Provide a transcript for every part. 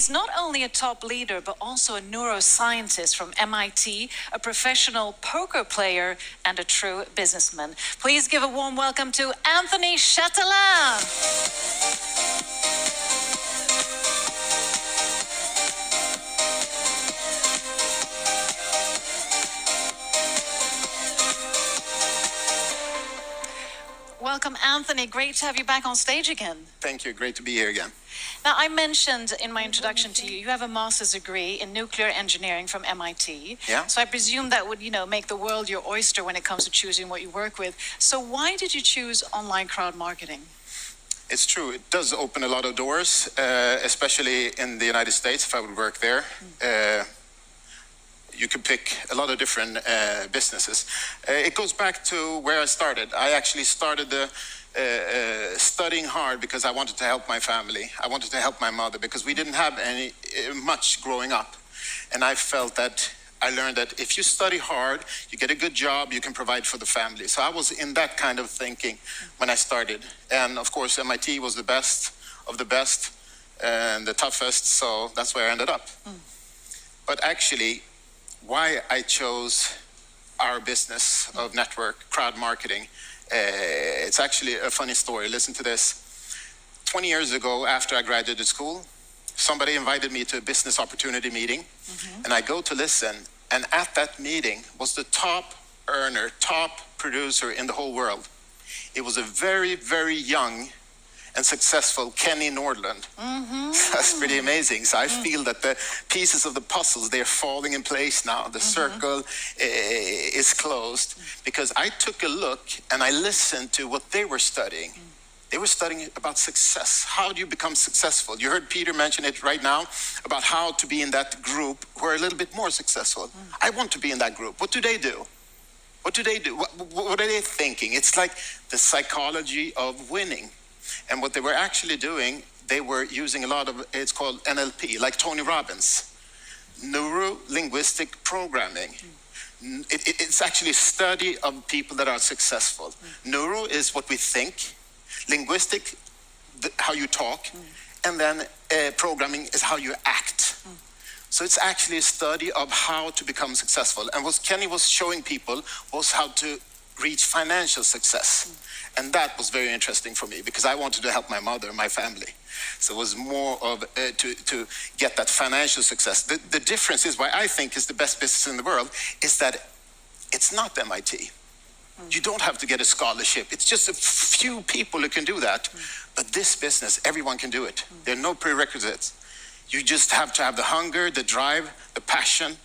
He's not only a top leader, but also a neuroscientist from MIT, a professional poker player, and a true businessman. Please give a warm welcome to Anthony Chatelain. Welcome, Anthony. Great to have you back on stage again. Thank you. Great to be here again. Now, I mentioned in my introduction to you, you have a master's degree in nuclear engineering from MIT. Yeah. So I presume that would, make the world your oyster when it comes to choosing what you work with. So why did you choose online crowd marketing? It's true. It does open a lot of doors, especially in the United States, if I would work there. You could pick a lot of different businesses. It goes back to where I started. I actually started studying hard because I wanted to help my family. I wanted to help my mother because we didn't have much growing up. And I felt that I learned that if you study hard, you get a good job, you can provide for the family. So I was in that kind of thinking when I started. And of course, MIT was the best of the best and the toughest. So that's where I ended up. But actually, why I chose our business of network crowd marketing, it's actually a funny story. Listen to this. 20 years ago, after I graduated school, somebody invited me to a business opportunity meeting, and I go to listen, and at that meeting was the top earner, top producer in the whole world. It was a very, very young and successful Kenny Nordland. That's pretty amazing. So I feel that the pieces of the puzzles, they're falling in place now. The circle is closed because I took a look and I listened to what they were studying. They were studying about success. How do you become successful? You heard Peter mention it right now about how to be in that group who are a little bit more successful. I want to be in that group. What do they do? What do they do? What are they thinking? It's like the psychology of winning. And what they were actually doing, they were using a lot of, it's called NLP, like Tony Robbins, neuro-linguistic programming. It's actually a study of people that are successful. Neuro is what we think, linguistic, how you talk, and then programming is how you act. So it's actually a study of how to become successful. And what Kenny was showing people was how to reach financial success. And that was very interesting for me because I wanted to help my mother and my family. So it was more of to get that financial success. The difference is why I think is the best business in the world is that it's not MIT. You don't have to get a scholarship. It's just a few people who can do that. But this business, everyone can do it. There are no prerequisites. You just have to have the hunger, the drive, the passion,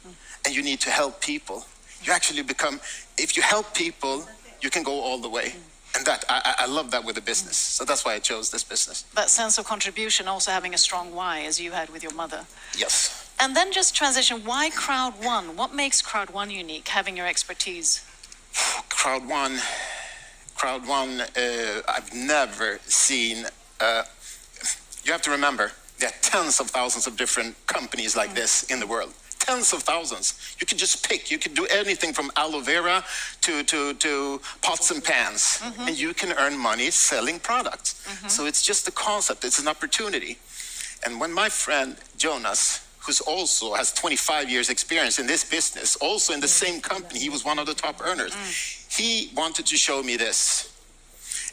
and you need to help people. You actually become, if you help people, you can go all the way. And that, I love that with the business. So that's why I chose this business. That sense of contribution, also having a strong why, as you had with your mother. Yes. And then just transition, why Crowd1? What makes Crowd1 unique, having your expertise? Crowd1, I've never seen, you have to remember, there are tens of thousands of different companies like this in the world. Tens of thousands. You can just pick. You can do anything from aloe vera to pots and pans. And you can earn money selling products. So it's just a concept. It's an opportunity. And when my friend Jonas, who's also has 25 years experience in this business, also in the same company, he was one of the top earners. He wanted to show me this.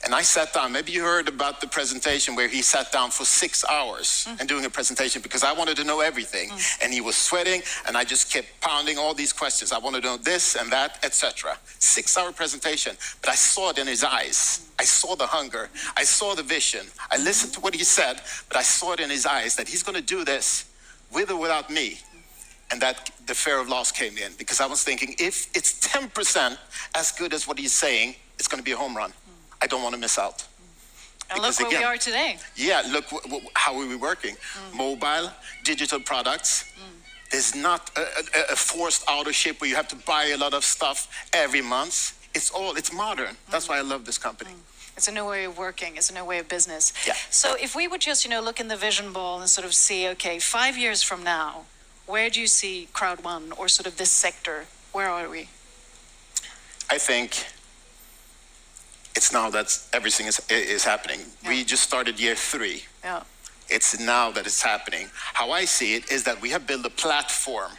And I sat down. Maybe you heard about the presentation where he sat down for 6 hours and doing a presentation because I wanted to know everything. And he was sweating, and I just kept pounding all these questions. I wanted to know this and that, etc. 6-hour presentation, but I saw it in his eyes. I saw the hunger. I saw the vision. I listened to what he said, but I saw it in his eyes that he's going to do this with or without me. And that the fear of loss came in because I was thinking, if it's 10% as good as what he's saying, it's going to be a home run. I don't want to miss out. And because look where we are today. Yeah, look how are we working. Mobile, digital products. There's not a forced auto-ship where you have to buy a lot of stuff every month. It's modern. That's why I love this company. It's a new way of working. It's a new way of business. Yeah. So if we would just, look in the vision ball and sort of see, okay, 5 years from now, where do you see Crowd1 or sort of this sector? Where are we? I think it's now that everything is happening. Yeah. We just started year 3. Yeah. It's now that it's happening. How I see it is that we have built a platform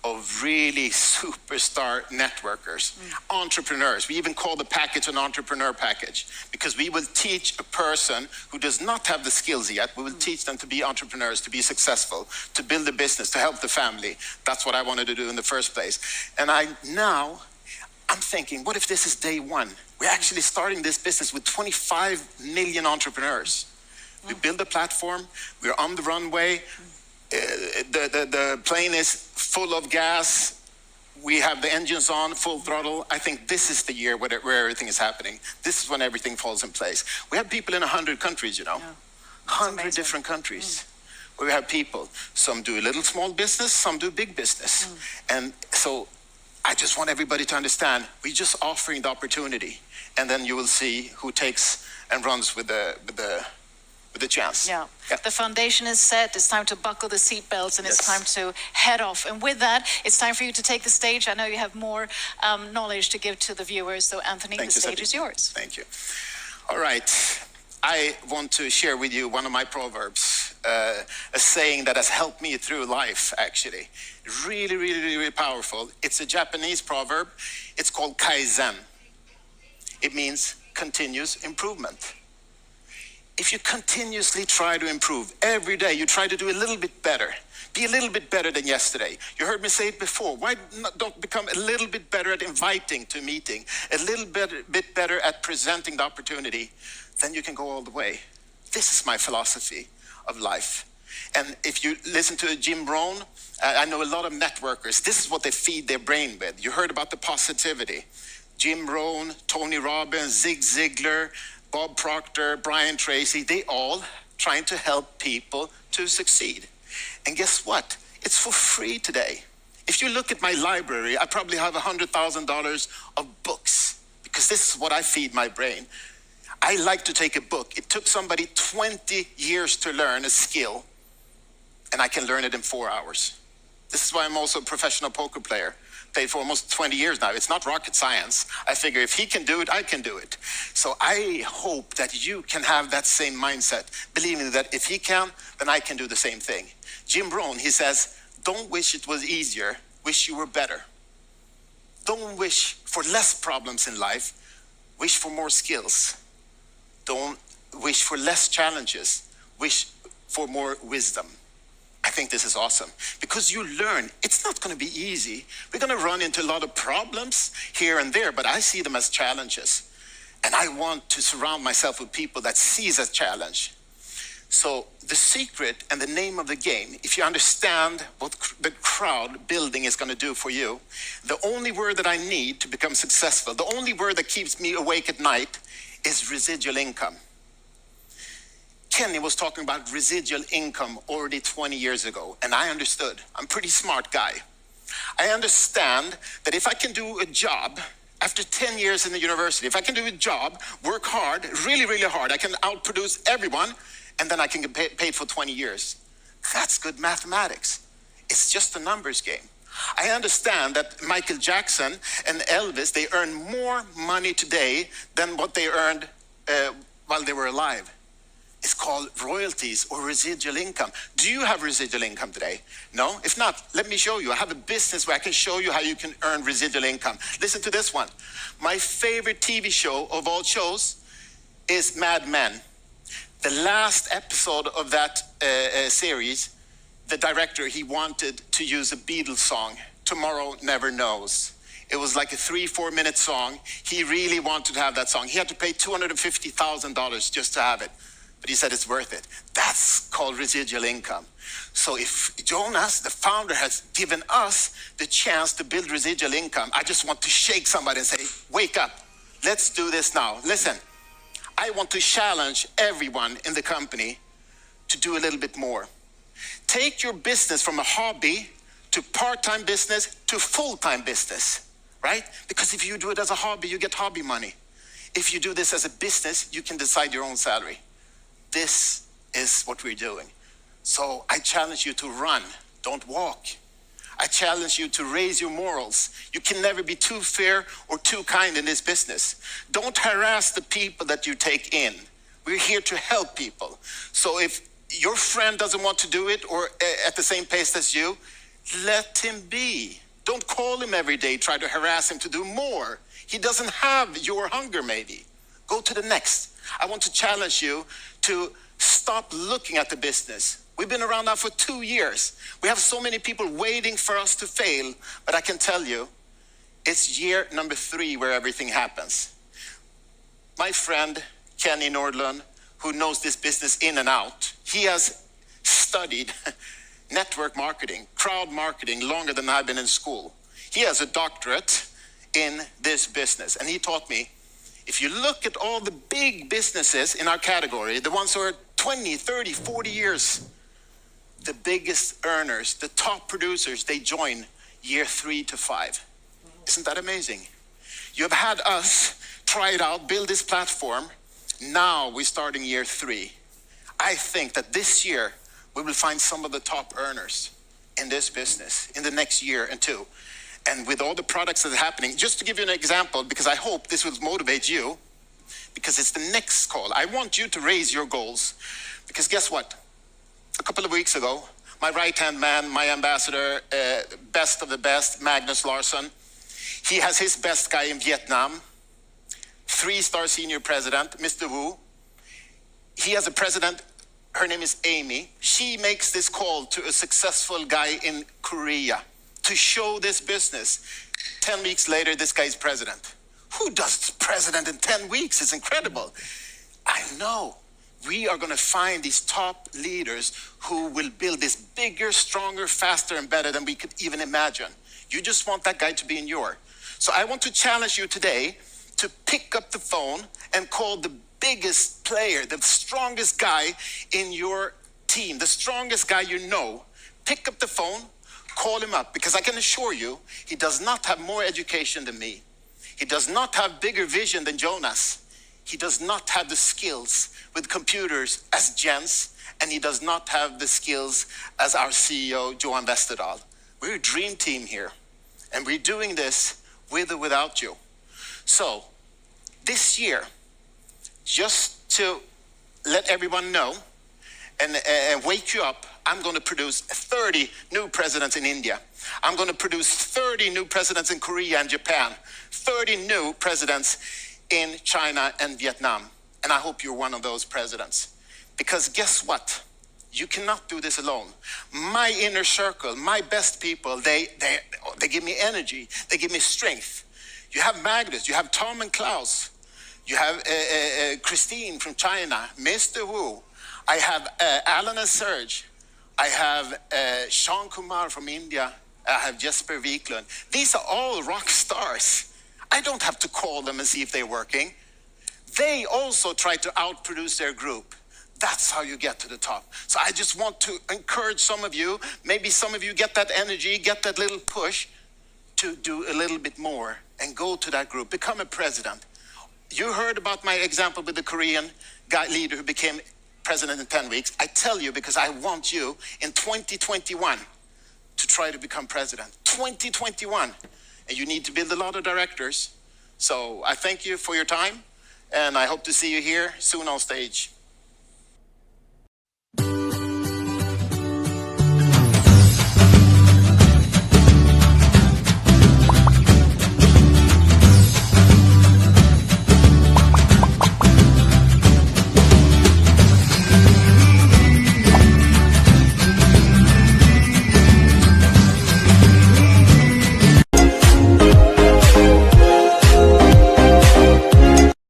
of really superstar networkers, entrepreneurs. We even call the package an entrepreneur package, because we will teach a person who does not have the skills yet, we will teach them to be entrepreneurs, to be successful, to build a business, to help the family. That's what I wanted to do in the first place. And I'm thinking, what if this is day one? We're actually starting this business with 25 million entrepreneurs. We build a platform, we're on the runway, the plane is full of gas, we have the engines on, full throttle. I think this is the year where everything is happening. This is when everything falls in place. We have people in 100 countries, you know, 100 different countries. Where we have people, some do a little small business, some do big business. And so I just want everybody to understand, we're just offering the opportunity, and then you will see who takes and runs with the chance. Yeah. The foundation is set. It's time to buckle the seatbelts, and it's time to head off. And with that, it's time for you to take the stage. I know you have more knowledge to give to the viewers. So, Anthony, the stage is yours. Thank you. All right. I want to share with you one of my proverbs, a saying that has helped me through life, actually. Really, really, really powerful. It's a Japanese proverb. It's called Kaizen. It means continuous improvement. If you continuously try to improve every day, you try to do a little bit better, be a little bit better than yesterday. You heard me say it before. Why don't become a little bit better at inviting to a meeting, a little bit better at presenting the opportunity, then you can go all the way. This is my philosophy of life. And if you listen to Jim Rohn, I know a lot of networkers, this is what they feed their brain with. You heard about the positivity. Jim Rohn, Tony Robbins, Zig Ziglar, Bob Proctor, Brian Tracy, they all trying to help people to succeed. And guess what? It's for free today. If you look at my library, I probably have $100,000 of books, because this is what I feed my brain. I like to take a book. It took somebody 20 years to learn a skill, and I can learn it in 4 hours. This is why I'm also a professional poker player. Played for almost 20 years now. It's not rocket science. I figure if he can do it, I can do it. So I hope that you can have that same mindset, believing that if he can, then I can do the same thing. Jim Rohn, he says, don't wish it was easier, wish you were better. Don't wish for less problems in life, wish for more skills. Don't wish for less challenges, wish for more wisdom. I think this is awesome, because you learn, it's not going to be easy. We're going to run into a lot of problems here and there, but I see them as challenges. And I want to surround myself with people that sees a challenge. So the secret and the name of the game, if you understand what the crowd building is going to do for you, the only word that I need to become successful, the only word that keeps me awake at night is residual income. Kenny was talking about residual income already 20 years ago, and I understood. I'm a pretty smart guy. I understand that if I can do a job after 10 years in the university, if I can do a job, work hard, really, really hard, I can outproduce everyone, and then I can get paid for 20 years. That's good mathematics. It's just a numbers game. I understand that Michael Jackson and Elvis, they earn more money today than what they earned while they were alive. It's called royalties or residual income. Do you have residual income today? No? If not, let me show you. I have a business where I can show you how you can earn residual income. Listen to this one. My favorite TV show of all shows is Mad Men. The last episode of that series, the director, he wanted to use a Beatles song, Tomorrow Never Knows. It was like a 3-4 minute song. He really wanted to have that song. He had to pay $250,000 just to have it. But he said it's worth it. That's called residual income. So if Jonas, the founder, has given us the chance to build residual income, I just want to shake somebody and say, wake up. Let's do this now. Listen, I want to challenge everyone in the company to do a little bit more. Take your business from a hobby to part-time business to full-time business, right? Because if you do it as a hobby, you get hobby money. If you do this as a business, you can decide your own salary. This is what we're doing. So I challenge you to run, don't walk. I challenge you to raise your morals. You can never be too fair or too kind in this business. Don't harass the people that you take in. We're here to help people. So if your friend doesn't want to do it or at the same pace as you, let him be. Don't call him every day, try to harass him to do more. He doesn't have your hunger, maybe. Go to the next. I want to challenge you to stop looking at the business. We've been around now for 2 years. We have so many people waiting for us to fail, but I can tell you, it's year number 3 where everything happens. My friend, Kenny Nordlund, who knows this business in and out, he has studied network marketing, crowd marketing, longer than I've been in school. He has a doctorate in this business, and he taught me, if you look at all the big businesses in our category, the ones who are 20, 30, 40 years, the biggest earners, the top producers, they join year 3 to 5. Isn't that amazing? You have had us try it out, build this platform. Now we're starting year 3. I think that this year we will find some of the top earners in this business in the next year and 2. And with all the products that are happening, just to give you an example, because I hope this will motivate you, because it's the next call. I want you to raise your goals, because guess what? A couple of weeks ago, my right-hand man, my ambassador, best of the best, Magnus Larsson, he has his best guy in Vietnam, 3-star senior president, Mr. Wu. He has a president, her name is Amy. She makes this call to a successful guy in Korea to show this business. 10 weeks later, this guy's president. Who does president in 10 weeks? It's incredible. I know. We are going to find these top leaders who will build this bigger, stronger, faster, and better than we could even imagine. You just want that guy to be in your. So I want to challenge you today to pick up the phone and call the biggest player, the strongest guy in your team, the strongest guy you know. Pick up the phone, call him up, because I can assure you, he does not have more education than me. He does not have bigger vision than Jonas. He does not have the skills with computers as Jens, and he does not have the skills as our CEO, Johan Westerdahl. We're a dream team here, and we're doing this with or without you. So this year, just to let everyone know and wake you up, I'm going to produce 30 new presidents in India. I'm going to produce 30 new presidents in Korea and Japan, 30 new presidents in China and Vietnam. And I hope you're one of those presidents. Because guess what? You cannot do this alone. My inner circle, my best people, they give me energy. They give me strength. You have Magnus, you have Tom and Klaus. You have Christine from China, Mr. Wu. I have Alan and Serge. I have Sean Kumar from India. I have Jesper Wiklund. These are all rock stars. I don't have to call them and see if they're working. They also try to outproduce their group. That's how you get to the top. So I just want to encourage some of you, maybe some of you get that energy, get that little push to do a little bit more and go to that group, become a president. You heard about my example with the Korean guy leader who became president in 10 weeks. I tell you because I want you in 2021 to try to become president. 2021. And you need to build a lot of directors. So I thank you for your time, and I hope to see you here soon on stage.